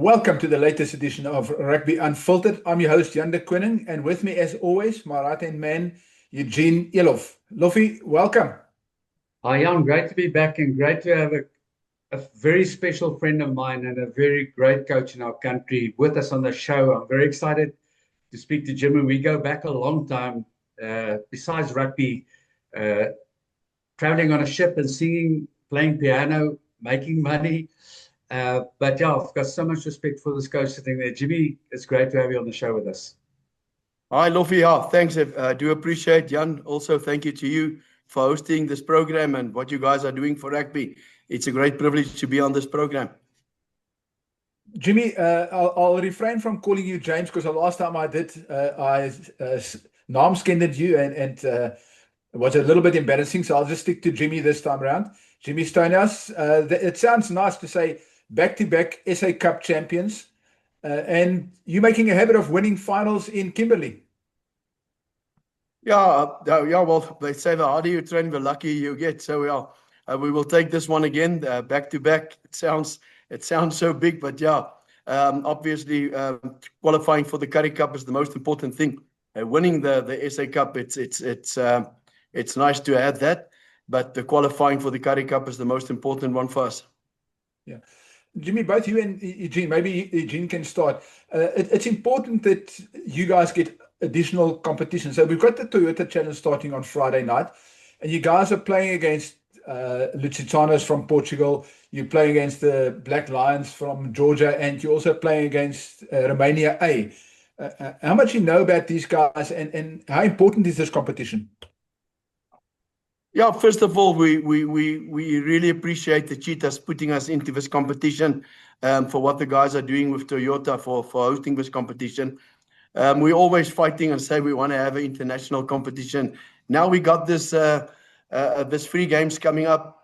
Welcome to the latest edition of Rugby Unfiltered. I'm your host, Jan de Koning, and with me, as always, my right-hand man, Eugene Eloff. Loffy, welcome. Hi, Jan. Great to be back and great to have a very special friend of mine and a very great coach in our country with us on the show. I'm very excited to speak to Jimmy. We go back a long time, besides rugby, uh, traveling on a ship and singing, playing piano, making money. But yeah, I've got so much respect for this coach sitting there. Jimmy, it's great to have you on the show with us. Hi, Lofi. Yeah, thanks. I do appreciate, Jan. Also, thank you to you for hosting this program and what you guys are doing for rugby. It's a great privilege to be on this program. Jimmy, I'll refrain from calling you James because the last time I did, I naamskended you and it was a little bit embarrassing. So I'll just stick to Jimmy this time around. Jimmy Stonehouse. It sounds nice to say back-to-back SA Cup champions, and you making a habit of winning finals in Kimberley. Yeah. Well, they say the harder you train, the luckier you get. So yeah, we will take this one again, back-to-back. It sounds so big, but yeah, obviously qualifying for the Currie Cup is the most important thing. Winning the SA Cup, it's nice to add that, but the qualifying for the Currie Cup is the most important one for us. Yeah. Jimmy, both you and Eugene, maybe Eugene can start. It's important that you guys get additional competition. So we've got the Toyota Challenge starting on Friday night, and you guys are playing against Lusitanos from Portugal. You're playing against the Black Lions from Georgia, and you're also playing against Romania A. How much you know about these guys, and how important is this competition? Yeah, first of all, we really appreciate the Cheetahs putting us into this competition, for what the guys are doing with Toyota for hosting this competition. We're always fighting and say we want to have an international competition. Now we got this free games coming up.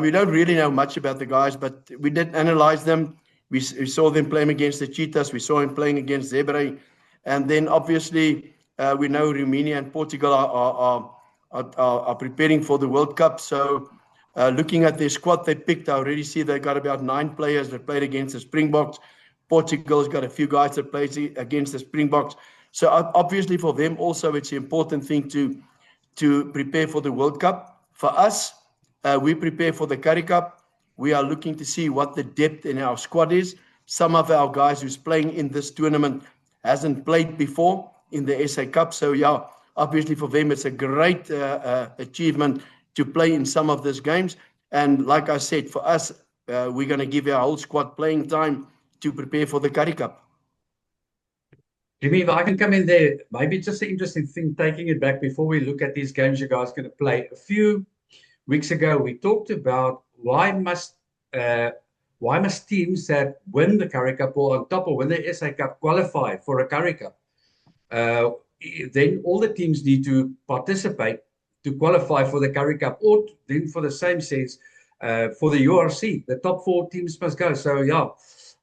We don't really know much about the guys, but we did analyze them. We saw them playing against the Cheetahs. We saw him playing against Zebre, and then obviously we know Romania and Portugal are preparing for the World Cup. So looking at their squad they picked, I already see they got about 9 players that played against the Springboks. Portugal's got a few guys that played against the Springboks. So obviously for them also it's an important thing to prepare for the World Cup. For us, we prepare for the Currie Cup. We are looking to see what the depth in our squad is. Some of our guys who's playing in this tournament hasn't played before in the SA Cup. So yeah, obviously for them it's a great achievement to play in some of these games. And like I said, for us, we're going to give our whole squad playing time to prepare for the Currie Cup. Jimmy, if I can come in there, maybe just an interesting thing, taking it back before we look at these games you guys are going to play. A few weeks ago, we talked about why must teams that win the Currie Cup or on top of win the SA Cup qualify for a Currie Cup? Then all the teams need to participate to qualify for the Currie Cup, or then for the same sense, for the URC, the top 4 teams must go. So yeah,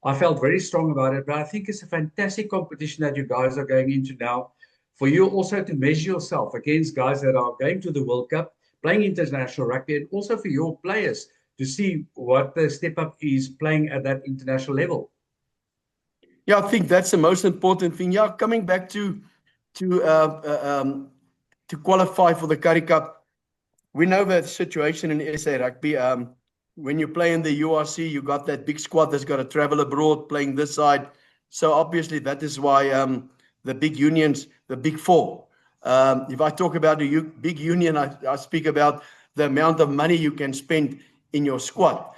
I felt very strong about it, but I think it's a fantastic competition that you guys are going into now. For you also to measure yourself against guys that are going to the World Cup, playing international rugby, and also for your players to see what the step up is playing at that international level. Yeah, I think that's the most important thing. Yeah, coming back to qualify for the Currie Cup, we know the situation in SA Rugby. When you play in the URC, you got that big squad that's got to travel abroad playing this side. So obviously that is why the big unions, the big 4. If I talk about a big union, I speak about the amount of money you can spend in your squad.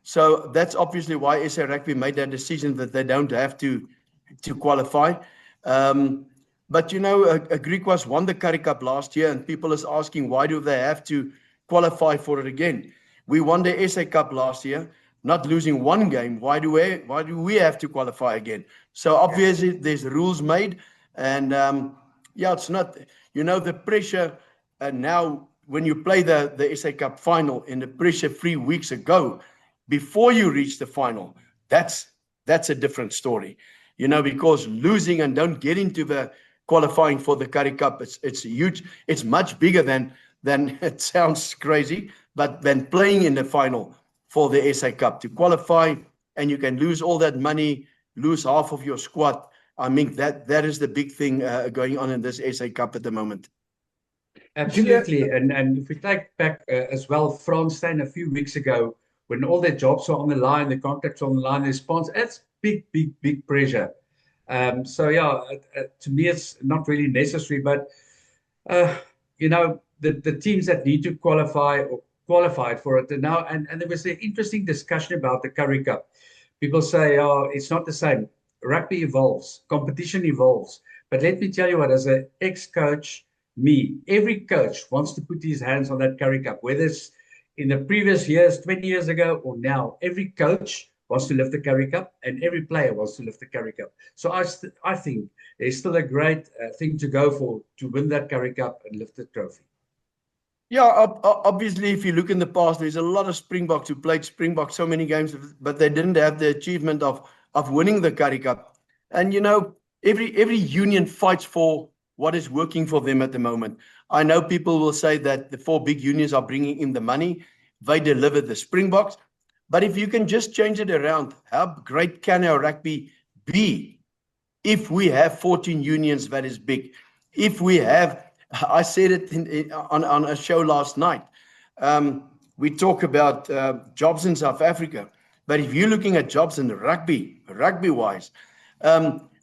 So that's obviously why SA Rugby made that decision that they don't have to qualify. But you know, Griquas won the Currie Cup last year, and people is asking why do they have to qualify for it again? We won the SA Cup last year, not losing one game. Why do we have to qualify again? So obviously there's rules made, and yeah, it's not, you know, the pressure. And now when you play the SA Cup final, in the pressure 3 weeks ago, before you reach the final, that's a different story, you know, because losing and don't get into the qualifying for the Currie Cup, it's huge. It's much bigger than it sounds crazy, but then playing in the final for the SA Cup to qualify, and you can lose all that money, lose half of your squad. I mean, that is the big thing going on in this SA Cup at the moment. Absolutely. And if we take back as well, Franstein a few weeks ago, when all their jobs are on the line, the contracts are on the line, the sponsors, it's big pressure. So yeah, to me, it's not really necessary, but you know, the teams that need to qualify or qualified for it now, and there was an interesting discussion about the Currie Cup. People say, oh, it's not the same. Rugby evolves, competition evolves. But let me tell you what, as an ex-coach, every coach wants to put his hands on that Currie Cup, whether it's in the previous years, 20 years ago, or now. Every coach wants to lift the Currie Cup, and every player wants to lift the Currie Cup. So I think there's still a great thing to go for to win that Currie Cup and lift the trophy. Yeah, obviously, if you look in the past, there's a lot of Springboks who played Springbok so many games, but they didn't have the achievement of winning the Currie Cup. And, you know, every union fights for what is working for them at the moment. I know people will say that the 4 big unions are bringing in the money. They deliver the Springboks. But if you can just change it around, how great can our rugby be if we have 14 unions that is big? If we have, I said it on a show last night, we talk about jobs in South Africa. But if you're looking at jobs in rugby-wise,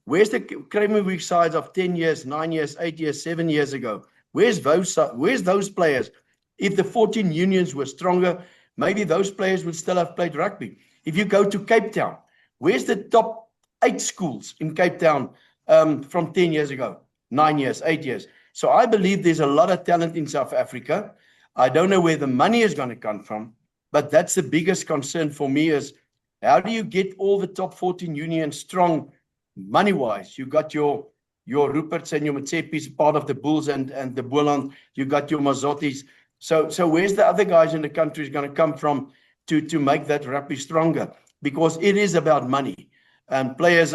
where's the Kramer Week sides of 10 years, 9 years, 8 years, 7 years ago? Where's those players? If the 14 unions were stronger, maybe those players would still have played rugby. If you go to Cape Town, where's the top 8 schools in Cape Town from 10 years ago, 9 years, 8 years? So I believe there's a lot of talent in South Africa. I don't know where the money is going to come from, but that's the biggest concern for me is how do you get all the top 14 unions strong money-wise? You got your Ruperts and your Matsepis, part of the Bulls and the Boland. You got your Mazottis. So where's the other guys in the country is going to come from to make that rugby stronger? Because it is about money. And players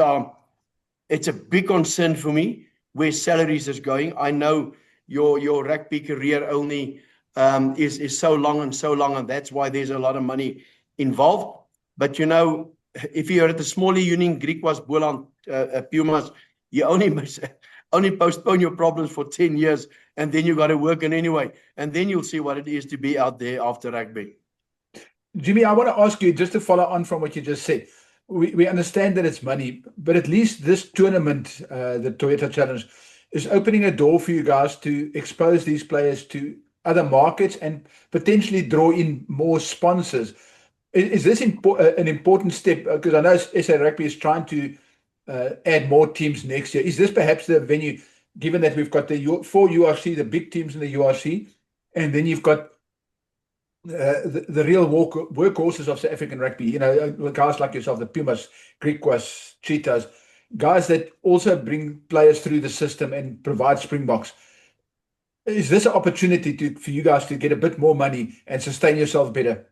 it's a big concern for me where salaries is going. I know your rugby career only is so long, and that's why there's a lot of money involved. But, you know, if you're at the smaller union, Griquas, Boland, Pumas, you only postpone your problems for 10 years, and then you got to work in anyway. And then you'll see what it is to be out there after rugby. Jimmy, I want to ask you, just to follow on from what you just said. We understand that it's money, but at least this tournament, the Toyota Challenge, is opening a door for you guys to expose these players to other markets and potentially draw in more sponsors. Is this an important step? Because I know SA Rugby is trying to add more teams next year. Is this perhaps the venue, given that we've got the 4 URC, the big teams in the URC, and then you've got the real workhorses of South African rugby, you know, guys like yourself, the Pumas, Griquas, Cheetahs, guys that also bring players through the system and provide Springboks. Is this an opportunity for you guys to get a bit more money and sustain yourself better?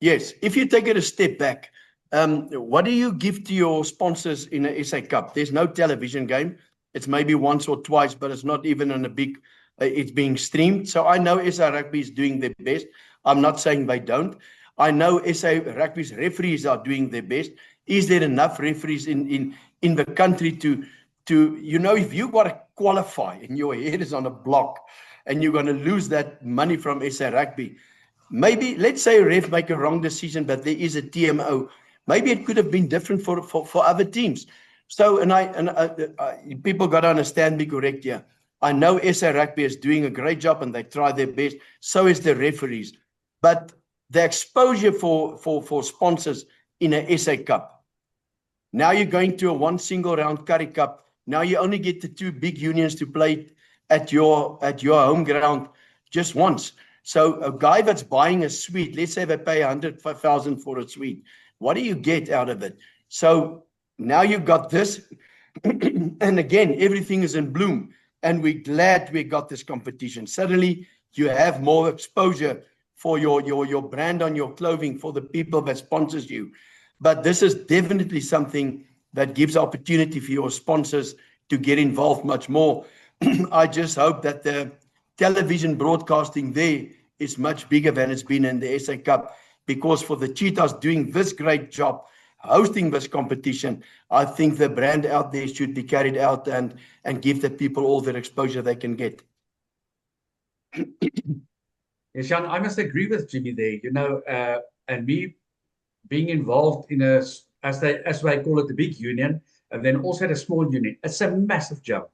Yes. If you take it a step back, what do you give to your sponsors in a SA Cup? There's no television game. It's maybe once or twice, but it's not even in a big... it's being streamed. So I know SA Rugby is doing their best. I'm not saying they don't. I know SA Rugby's referees are doing their best. Is there enough referees in the country to you know, if you got to qualify and your head is on a block and you're going to lose that money from SA Rugby, maybe, let's say a ref make a wrong decision, but there is a TMO. Maybe it could have been different for other teams. So, and people got to understand me correct here. I know SA Rugby is doing a great job and they try their best. So is the referees. But the exposure for sponsors in a SA Cup. Now you're going to a 1 single round Currie Cup. Now you only get the 2 big unions to play at your home ground just once. So a guy that's buying a suite, let's say they pay 105,000 for a suite. What do you get out of it? So now you've got this. And again, everything is in bloom. And we're glad we got this competition. Suddenly, you have more exposure for your brand on your clothing, for the people that sponsors you. But this is definitely something that gives opportunity for your sponsors to get involved much more. I just hope that the television broadcasting there is much bigger than it's been in the SA Cup. because for the Cheetahs doing this great job, hosting this competition, I think the brand out there should be carried out and give the people all the exposure they can get. Yes, Jan, I must agree with Jimmy there. And me being involved in as they call it, the big union, and then also the small union. It's a massive jump.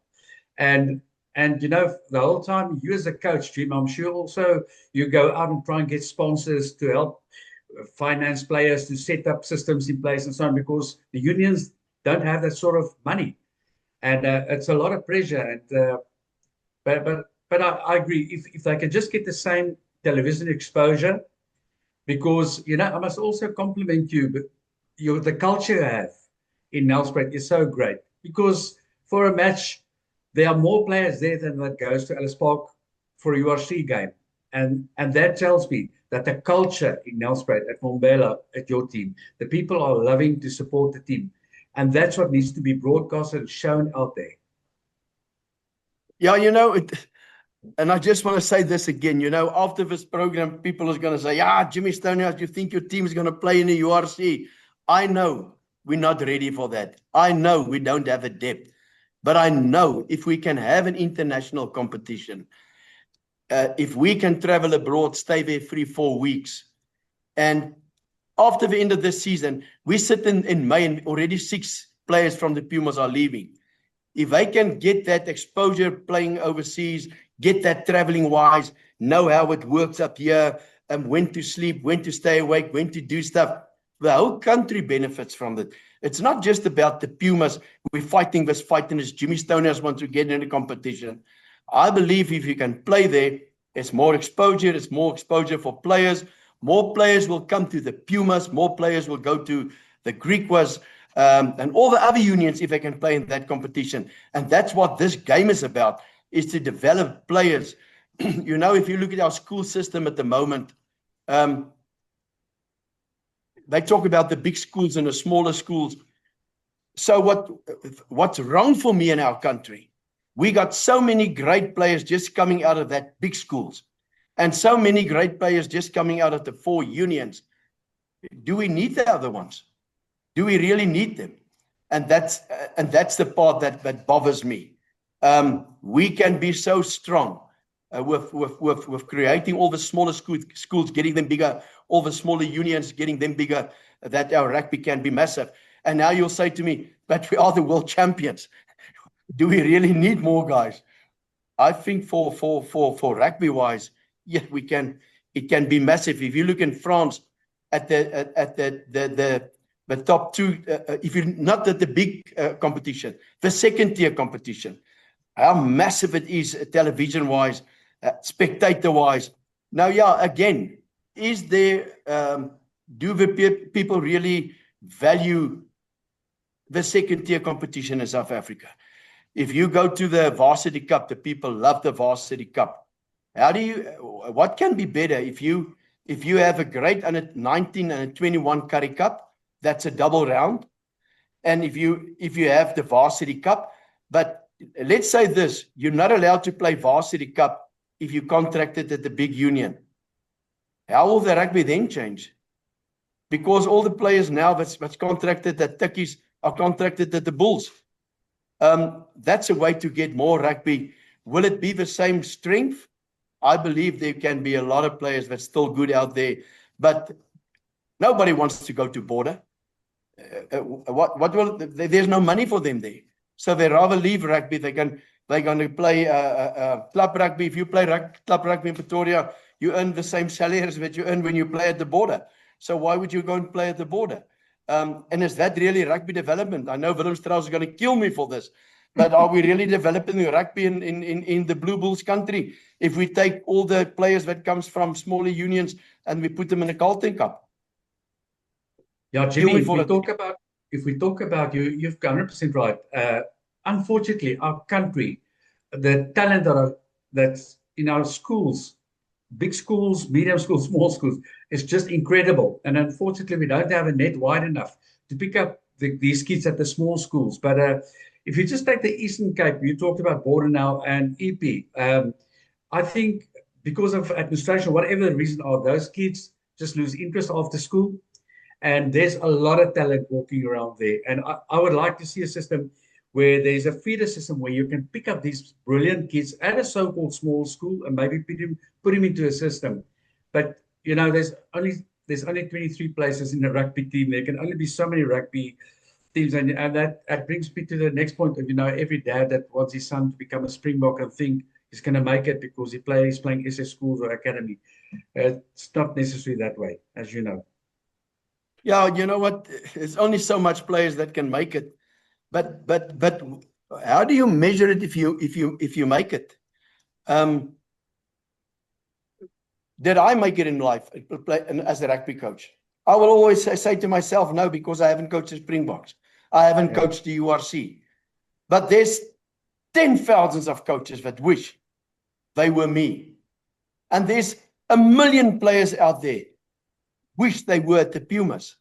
And the whole time you as a coach, Jim, I'm sure also you go out and try and get sponsors to help finance players to set up systems in place and so on, because the unions don't have that sort of money. And it's a lot of pressure. And but I agree, if they can just get the same television exposure, because I must also compliment you, but the culture you have in Nelspruit is so great, because for a match there are more players there than that goes to Ellis Park for a URC game, and that tells me that the culture in Nelspruit at Mbombela, at your team, the people are loving to support the team, and that's what needs to be broadcasted and shown out there. Yeah, and I just want to say this again, after this program, people are going to say, Jimmy Stonehouse, you think your team is going to play in the URC? I know we're not ready for that. I know we don't have a depth. But I know if we can have an international competition, if we can travel abroad, stay there 3-4 weeks, and after the end of this season, we sit in May and already 6 players from the Pumas are leaving. If they can get that exposure playing overseas, get that traveling wise, know how it works up here, and when to sleep, when to stay awake, when to do stuff, the whole country benefits from it. It's not just about the Pumas. We're fighting this fight, and as Jimmy Stonehouse wants to get in the competition. I believe if you can play there, it's more exposure. It's more exposure for players. More players will come to the Pumas. More players will go to the Griquas and all the other unions if they can play in that competition. And that's what this game is about, is to develop players. If you look at our school system at the moment, they talk about the big schools and the smaller schools. So what's wrong for me in our country? We got so many great players just coming out of that big schools, and so many great players just coming out of the 4 unions. Do we need the other ones? Do we really need them? And that's the part that bothers me. We can be so strong with creating all the smaller schools, getting them bigger, all the smaller unions, getting them bigger, that our rugby can be massive. And now you'll say to me, but we are the world champions. Do we really need more guys? I think for rugby wise, yeah, we can. It can be massive. If you look in France at the top 2, if you're not at the big competition, the second tier competition, how massive it is television wise, spectator wise. Now, yeah, again, is there, do the people really value the second tier competition in South Africa? If you go to the Varsity Cup, the people love the Varsity Cup. What can be better if you have a great under 19 and a 21 Currie Cup, that's a double round. And if you have the Varsity Cup, but let's say this, you're not allowed to play Varsity Cup if you contracted at the big union. How will the rugby then change? Because all the players now that's contracted at Tikkies are contracted at the Bulls. That's a way to get more rugby. Will it be the same strength? I believe there can be a lot of players that's still good out there, but nobody wants to go to border. There's no money for them there. So they rather leave rugby. They're going to play club rugby. If you play club rugby in Pretoria, you earn the same salaries that you earn when you play at the border. So why would you go and play at the border? And is that really rugby development? I know Willem Strauss is going to kill me for this, but are we really developing rugby in the Blue Bulls country if we take all the players that comes from smaller unions and we put them in a Carlton Cup? Yeah, Jimmy, if we talk about you've 100% right. Unfortunately, our country, the talent that's in our schools, big schools, medium schools, small schools, is just incredible. And unfortunately, we don't have a net wide enough to pick up these kids at the small schools. But if you just take the Eastern Cape, you talked about Bordenau and EP. I think because of administration, whatever the reason are, those kids just lose interest after school. And there's a lot of talent walking around there. And I would like to see a system where there's a feeder system where you can pick up these brilliant kids at a so-called small school and maybe put him into a system. But you know, there's only 23 places in the rugby team. There can only be so many rugby teams, and that brings me to the next point of, you know, every dad that wants his son to become a Springbok and think he's going to make it because he's playing SS schools or academy. It's not necessarily that way, as you know. Yeah, you know what? There's only so much players that can make it, but how do you measure it if you make it? Did I make it in life as a rugby coach? I will always say to myself, no, because I haven't coached the Springboks. I haven't coached the URC. But there's 10,000s of coaches that wish they were me. And there's 1 million players out there wish they were at the Pumas.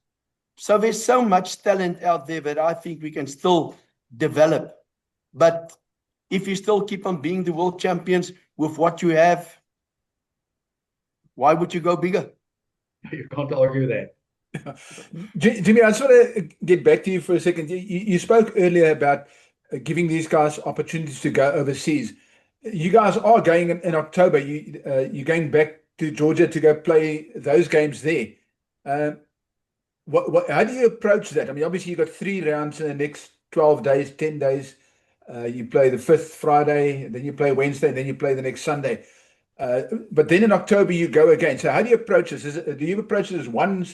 So there's so much talent out there that I think we can still develop. But if you still keep on being the world champions with what you have, why would you go bigger? You can't argue that. Jimmy, I just want to get back to you for a second. You spoke earlier about giving these guys opportunities to go overseas. You guys are going in October. You're going back to Georgia to go play those games there. How do you approach that? I mean, obviously you've got 3 rounds in the next 12 days, 10 days. You play the 5th Friday, then you play Wednesday, and then you play the next Sunday. But then in October you go again. So how do you approach this? Do you approach it as one,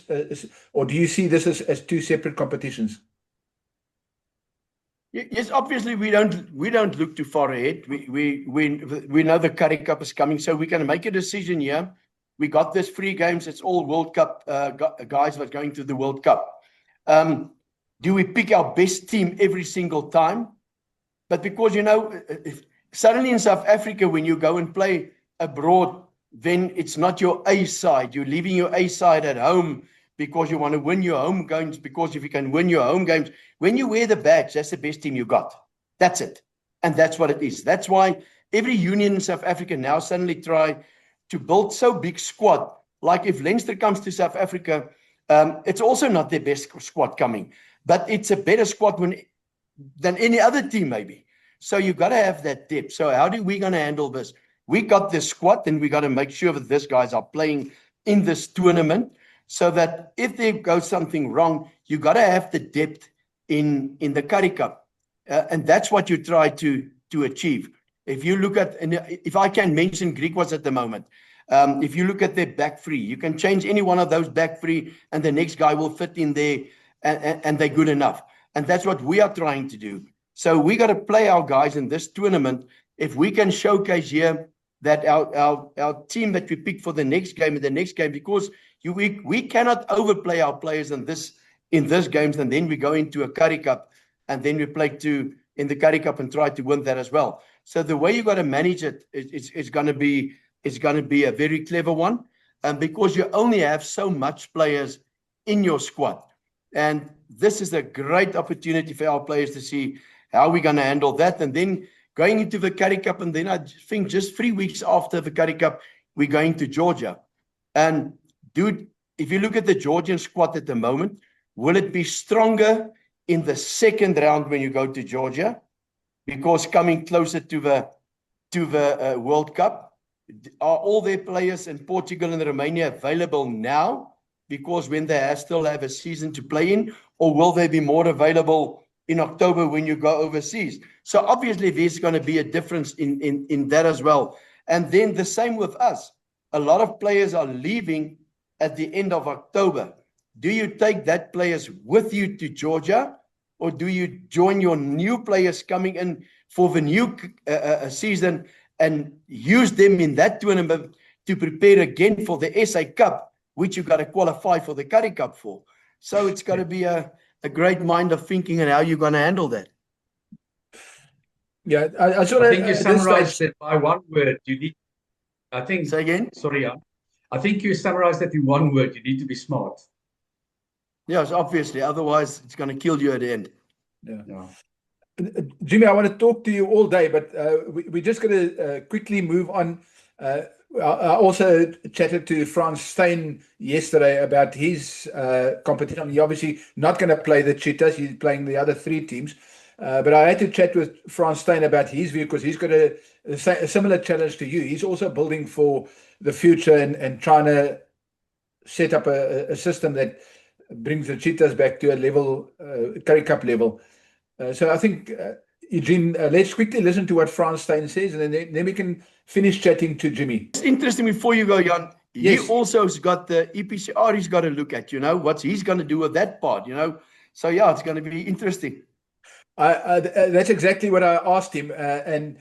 or do you see this as 2 separate competitions? Yes, obviously we don't look too far ahead. We know the Currie Cup is coming, so we can make a decision here. We got this 3 games. It's all World Cup guys that are going to the World Cup. Do we pick our best team every single time? But because, you know, suddenly in South Africa, when you go and play abroad, then it's not your A side. You're leaving your A side at home because you want to win your home games. Because if you can win your home games, when you wear the badge, that's the best team you got. That's it. And that's what it is. That's why every union in South Africa now suddenly try to build so big squad. Like if Leinster comes to South Africa, it's also not their best squad coming, but it's a better squad than any other team maybe. So you got to have that depth. So how do we going to handle this? We got this squad, and we got to make sure that these guys are playing in this tournament, so that if there goes something wrong, you got to have the depth in the Currie Cup, and that's what you try to achieve. If you look at, and if I can mention Griquas at the moment, if you look at their back 3, you can change any one of those back 3, and the next guy will fit in there, and they're good enough. And that's what we are trying to do. So we got to play our guys in this tournament. If we can showcase here that our team that we pick for the next game and the next game, because we cannot overplay our players in this games, and then we go into a Currie Cup, and then we play in the Currie Cup and try to win that as well. So the way you got to manage it is going to be a very clever one, because you only have so much players in your squad, and this is a great opportunity for our players to see how we're going to handle that. And then going into the Currie Cup, and then I think just 3 weeks after the Currie Cup, we're going to Georgia. And dude, if you look at the Georgian squad at the moment, will it be stronger in the 2nd round when you go to Georgia? Because coming closer to the World Cup, are all their players in Portugal and Romania available now? Because when they still have a season to play in, or will they be more available in October when you go overseas? So obviously there's going to be a difference in that as well. And then the same with us. A lot of players are leaving at the end of October. Do you take that players with you to Georgia, or do you join your new players coming in for the new season and use them in that tournament to prepare again for the SA Cup, which you got to qualify for the Currie Cup for? So it's got to be a great mind of thinking and how you're going to handle that. Yeah, I think you summarized it by one word. You need, I think. Say again? Sorry, I think you summarized that in one word. You need to be smart. Yes, obviously. Otherwise, it's going to kill you at the end. Yeah. Jimmy, I want to talk to you all day, but we're just going to quickly move on. I also chatted to Frans Steyn yesterday about his competition. He's obviously not going to play the Cheetahs. He's playing the other three teams. But I had to chat with Frans Steyn about his view because he's got a similar challenge to you. He's also building for the future and trying to set up a system that brings the Cheetahs back to a level, Currie Cup level. So I think, Eugene, let's quickly listen to what Frans Steyn says, and then we can finish chatting to Jimmy. It's interesting before you go, Jan. Yes. He also has got the EPCR he's got to look at, what he's going to do with that part, So, yeah, it's going to be interesting. That's exactly what I asked him. And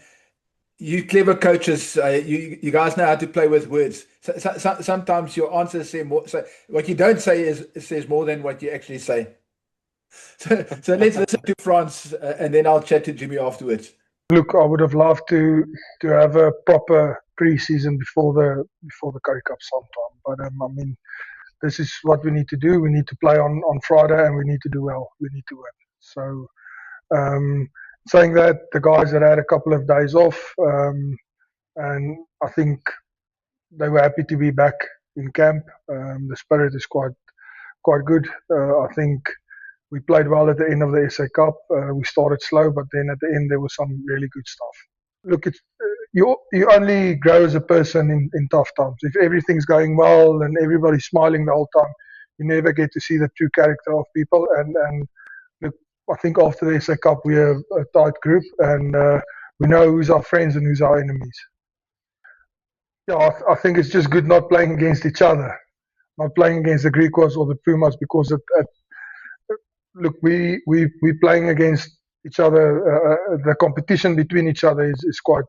you clever coaches, you guys know how to play with words. So sometimes your answers say more. So what you don't say says more than what you actually say. So let's listen to Frans, and then I'll chat to Jimmy afterwards. Look, I would have loved to have a proper pre-season before the Currie Cup sometime. But I mean, this is what we need to do. We need to play on Friday, and we need to do well. We need to win. So, saying that, the guys that had a couple of days off, and I think they were happy to be back in camp. The spirit is quite good. I think we played well at the end of the SA Cup. We started slow, but then at the end there was some really good stuff. Look, it's you only grow as a person in tough times. If everything's going well and everybody's smiling the whole time, you never get to see the true character of people. And look, I think after the SA Cup we are a tight group, and we know who's our friends and who's our enemies. Yeah, I think it's just good not playing against each other, not playing against the Griquas or the Pumas, because look, we playing against each other. The competition between each other is quite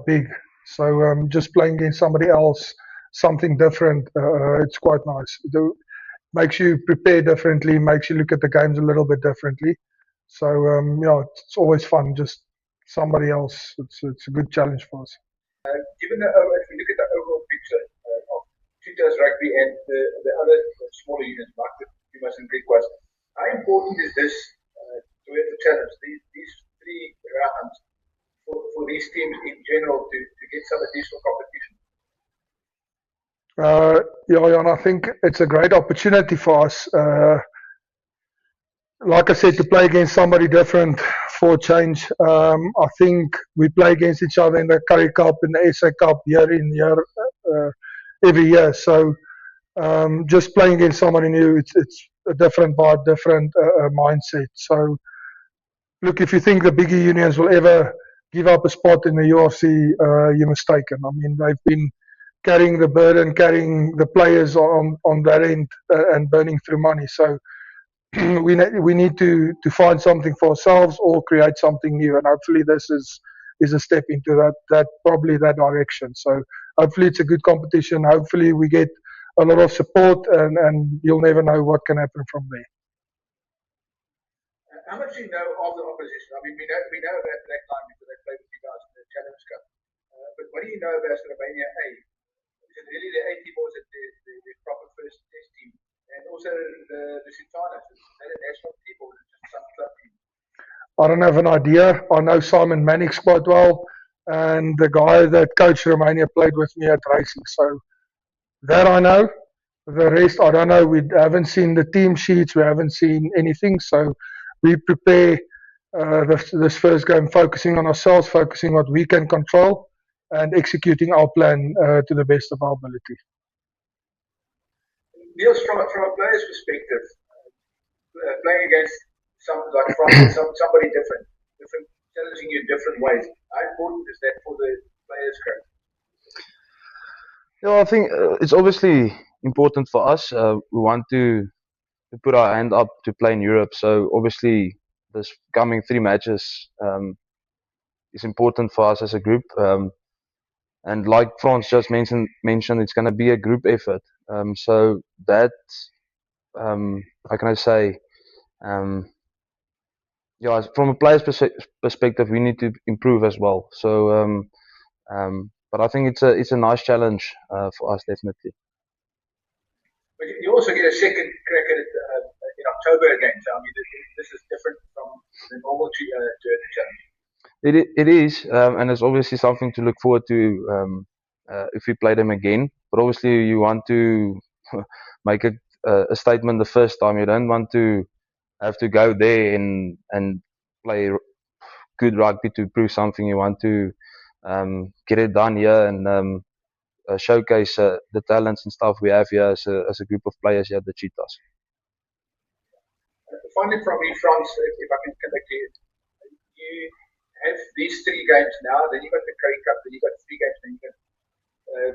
big. So just playing against somebody else, something different, it's quite nice. It makes you prepare differently, makes you look at the games a little bit differently. So it's always fun. Just somebody else. It's a good challenge for us. Given if we look at the overall picture of Cheetahs rugby and the other smaller units like the Pumas and Griquas, how important is this Toyota challenge, these 3 rounds for these teams in general to get some additional competition? Jan, I think it's a great opportunity for us. Like I said, to play against somebody different for a change. I think we play against each other in the Currie Cup, in the SA Cup, every year. So just playing against somebody new, it's a different vibe, different mindset. So look, if you think the bigger unions will ever give up a spot in the URC, you're mistaken. I mean, they've been carrying the burden, carrying the players on that end, and burning through money. So we need to find something for ourselves or create something new, and hopefully this is a step into that probably that direction. So hopefully it's a good competition. Hopefully we get a lot of support, and you'll never know what can happen from there. How much do you know of the opposition? I mean, we know about Black Line because they played with you guys in the Challenge Cup. But what do you know about Romania A? Is it really the A team, or is it the proper first test team? And also the Sultanas, is that a national team or just some club team? I don't have an idea. I know Simon Mannix quite well, and the guy that coached Romania played with me at racing. So that I know. The rest I don't know. We haven't seen the team sheets. We haven't seen anything. So we prepare this first game focusing on ourselves, focusing what we can control, and executing our plan to the best of our ability. Niels, from a player's perspective, playing against somebody different, challenging you in different ways, how important is that for the players' growth? Yeah, I think it's obviously important for us. We want to put our hand up to play in Europe. So obviously, this coming 3 matches is important for us as a group. And like Frans just mentioned, it's going to be a group effort. So that, how can I say? Yeah, from a player's perspective, we need to improve as well. So, but I think it's a nice challenge for us, definitely. But you also get a second crack at it in October again. So I mean, this is different from the normal Toyota challenge. It is, and it's obviously something to look forward to if we play them again. But obviously, you want to make a statement the first time. You don't want to have to go there and play good rugby to prove something. You want to get it done here and showcase the talents and stuff we have here as a group of players here at the Cheetahs. Finally, from me, Frans, if I can connect you, you have these 3 games now, then you got the Currie Cup, then you got 3 games, then you got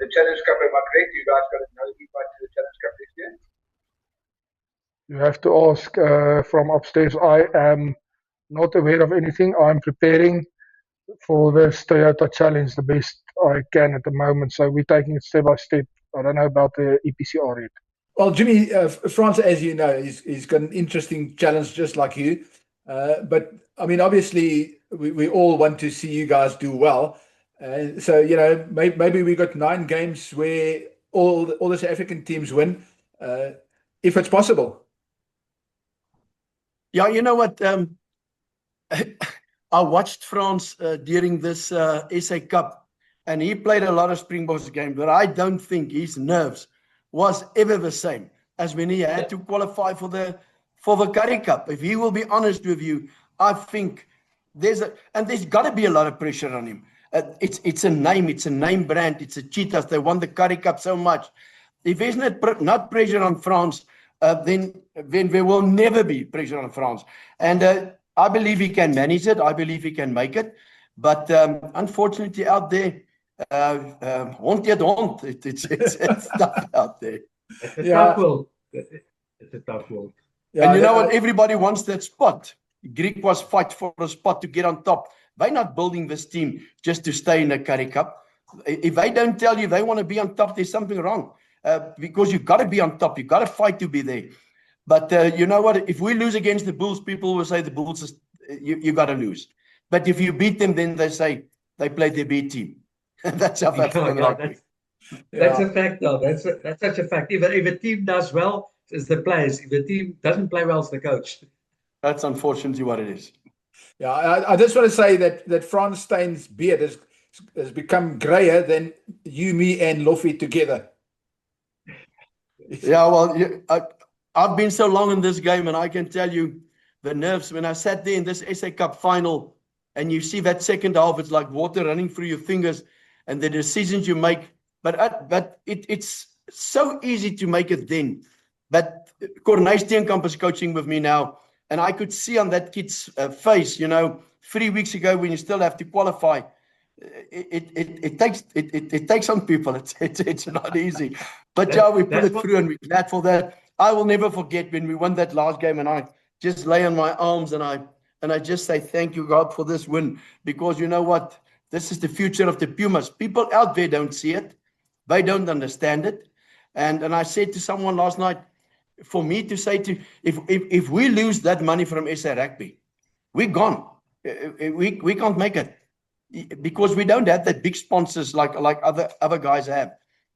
the Challenge Cup. Am I correct? You guys got another invite to the Challenge Cup next year? You have to ask from upstairs. I am not aware of anything. I'm preparing for this Toyota Challenge the best I can at the moment. So we're taking it step by step. I don't know about the EPCR yet. Well, Jimmy, Frans, as you know, he's got an interesting challenge just like you. But, I mean, obviously, we all want to see you guys do well. So, you know, maybe we got 9 games where all the South African teams win, if it's possible. Yeah, you know what? I watched Frans during this SA Cup, and he played a lot of Springboks games, but I don't think his nerves was ever the same as when he had to qualify for the Currie Cup. If he will be honest with you, I think there's got to be a lot of pressure on him. It's a name brand, it's a Cheetahs. They won the Currie Cup so much. If there's not pressure on Frans, then there will never be pressure on Frans. And I believe he can manage it. I believe he can make it. But unfortunately, out there, hond eet hond. It's tough out there. It's a tough world. It's a tough world. Yeah, and you know what? Everybody wants that spot. Greek was fight for a spot to get on top. They're not building this team just to stay in the Currie Cup. If they don't tell you they want to be on top, there's something wrong. Because you've got to be on top. You've got to fight to be there. But you know what? If we lose against the Bulls, people will say the Bulls, you got to lose. But if you beat them, then they say they played their B team. That's how that's That's a fact, though. That's such a fact. If a team does well, it's the players. If the team doesn't play well, it's the coach. That's unfortunately what it is. Yeah, I just want to say that Frans Stein's beard has become grayer than you, me, and Loffie together. Yeah, well, I've been so long in this game, and I can tell you the nerves. When I sat there in this SA Cup final, and you see that second half, it's like water running through your fingers, and the decisions you make. But it's so easy to make it then. But Cornelis Steenkamp is coaching with me now, and I could see on that kid's face, 3 weeks ago when you still have to qualify. It takes on people. It's not easy. But yeah, we put it through, and we're glad for that. I will never forget when we won that last game, and I just lay on my arms and I just say thank you, God, for this win, because you know what? This is the future of the Pumas. People out there don't see it. They don't understand it. And I said to someone last night, for me to say if we lose that money from SA Rugby, we're gone. We can't make it because we don't have that big sponsors like other guys have.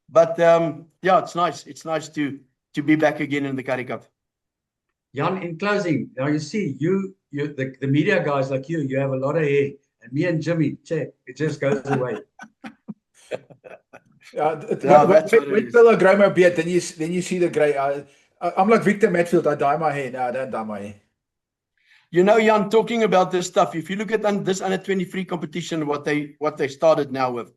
But yeah, it's nice. It's nice to be back again in the Currie Cup. Jan, in closing, now you see the media guys like you have a lot of hair, and me and Jimmy, check, it just goes away. Wait till I grow my beard, then you see the grey. I'm like Victor Matfield. I dye my hair. No, I don't dye my hair. Jan, talking about this stuff, if you look at this under 23 competition, what they started now with,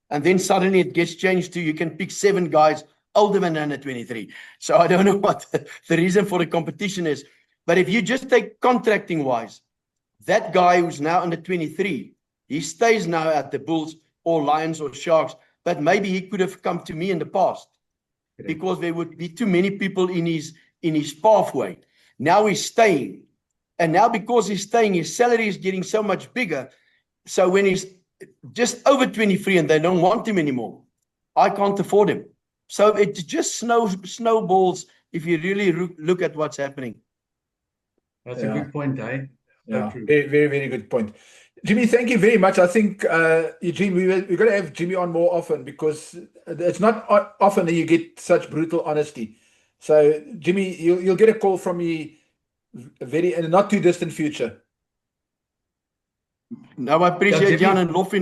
and then suddenly it gets changed to you can pick 7 guys older than under 23. So I don't know what the reason for the competition is. But if you just take contracting wise, that guy who's now under 23, he stays now at the Bulls or Lions or Sharks, but maybe he could have come to me in the past because there would be too many people in his pathway. Now he's staying. And now because he's staying, his salary is getting so much bigger. So when he's just over 23 and they don't want him anymore, I can't afford him. So it just snowballs if you really look at what's happening. That's a good point, eh? Yeah, very, very, very good point. Jimmy, thank you very much. I think, Eugene, we're going to have Jimmy on more often because it's not often that you get such brutal honesty. So, Jimmy, you'll get a call from me in a not too distant future. No, I appreciate Jimmy. Jan and Loffie.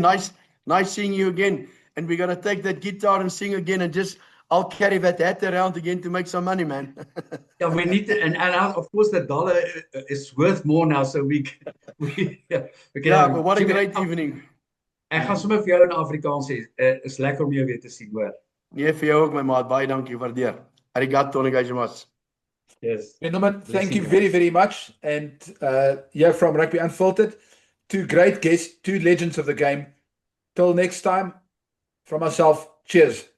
Nice seeing you again. And we're gonna take that guitar and sing again, and I'll carry that hat around again to make some money, man. Yeah, we need to, and of course the dollar is worth more now, so we can. Yeah, but what a Jimmy, great evening. Ek gaan sommer vir jou in Afrikaans sê, is lekker om jou weer te sien, hoor. Nee, vir jou ook my maat. Baie dankie, waardeer. Arigato gozaimasu. Yes. Gentlemen, thank you Blessing, very, very much. And yeah, from Rugby Unfiltered, two great guests, two legends of the game. Till next time, from myself, cheers.